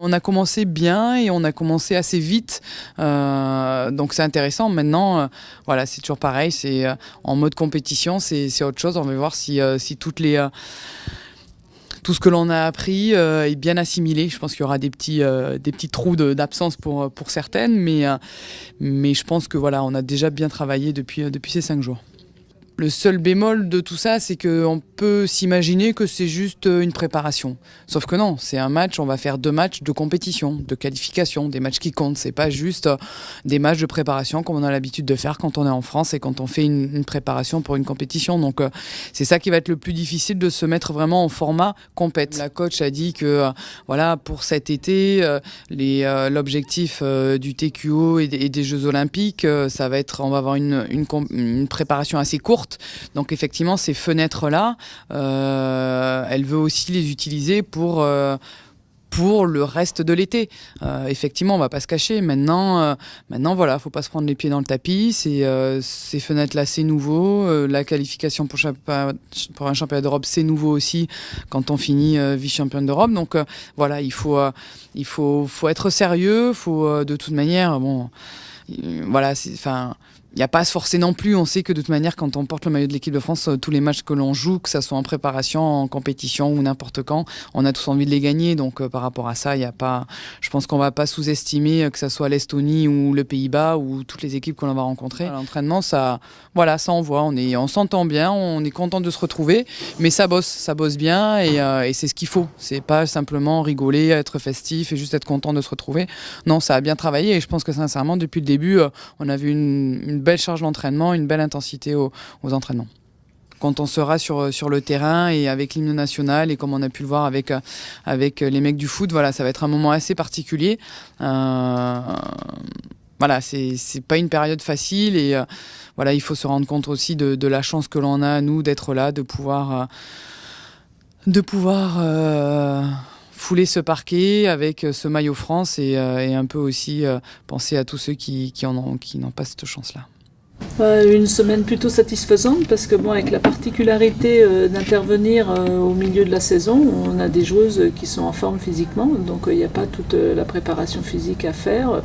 On a commencé bien et on a commencé assez vite, donc c'est intéressant. Maintenant, voilà, c'est toujours pareil, c'est en mode compétition, c'est autre chose. On va voir si tout ce que l'on a appris est bien assimilé. Je pense qu'il y aura des petits trous d'absence pour certaines, mais je pense que voilà, on a déjà bien travaillé depuis ces 5 jours. Le seul bémol de tout ça, c'est qu'on peut s'imaginer que c'est juste une préparation. Sauf que non, c'est un match, on va faire 2 matchs de compétition, de qualification, des matchs qui comptent. C'est pas juste des matchs de préparation comme on a l'habitude de faire quand on est en France et quand on fait une préparation pour une compétition. Donc c'est ça qui va être le plus difficile, de se mettre vraiment en format compète. La coach a dit que voilà, pour cet été, l'objectif du TQO et des Jeux Olympiques, ça va être, on va avoir une préparation assez courte. Donc effectivement, ces fenêtres-là, elle veut aussi les utiliser pour le reste de l'été. Effectivement, on ne va pas se cacher. Maintenant, voilà, faut pas se prendre les pieds dans le tapis. Ces fenêtres-là, c'est nouveau. La qualification pour un championnat d'Europe, c'est nouveau aussi quand on finit vice-championne d'Europe. Donc voilà, il faut être sérieux. De toute manière, bon, voilà, il n'y a pas à se forcer non plus. On sait que de toute manière, quand on porte le maillot de l'équipe de France, tous les matchs que l'on joue, que ce soit en préparation, en compétition ou n'importe quand, on a tous envie de les gagner. Donc par rapport à ça, je pense qu'on ne va pas sous-estimer que ce soit l'Estonie ou le Pays-Bas ou toutes les équipes que l'on va rencontrer. À l'entraînement, ça envoie. On s'entend bien, on est content de se retrouver, mais ça bosse bien et c'est ce qu'il faut. C'est pas simplement rigoler, être festif et juste être content de se retrouver. Non, ça a bien travaillé et je pense que sincèrement, depuis le début, on a vu une belle charge d'entraînement, une belle intensité aux entraînements. Quand on sera sur le terrain et avec l'hymne national et comme on a pu le voir avec les mecs du foot, voilà, ça va être un moment assez particulier. Voilà, c'est pas une période facile et voilà, il faut se rendre compte aussi de la chance que l'on a, nous, d'être là, de pouvoir fouler ce parquet avec ce maillot France et un peu aussi penser à tous ceux qui n'ont pas cette chance-là. Une semaine plutôt satisfaisante parce que avec la particularité d'intervenir au milieu de la saison, on a des joueuses qui sont en forme physiquement, donc il n'y a pas toute la préparation physique à faire.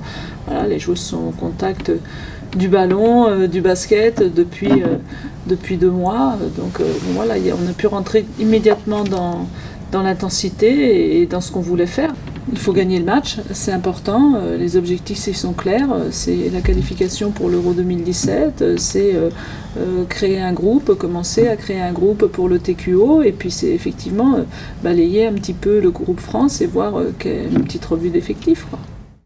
Voilà, les joueuses sont au contact du ballon, du basket depuis 2 mois, donc voilà, on a pu rentrer immédiatement dans l'intensité et dans ce qu'on voulait faire. Il faut gagner le match, c'est important, les objectifs sont clairs, c'est la qualification pour l'Euro 2017, c'est commencer à créer un groupe pour le TQO et puis c'est effectivement balayer un petit peu le groupe France et voir une petite revue d'effectifs, quoi.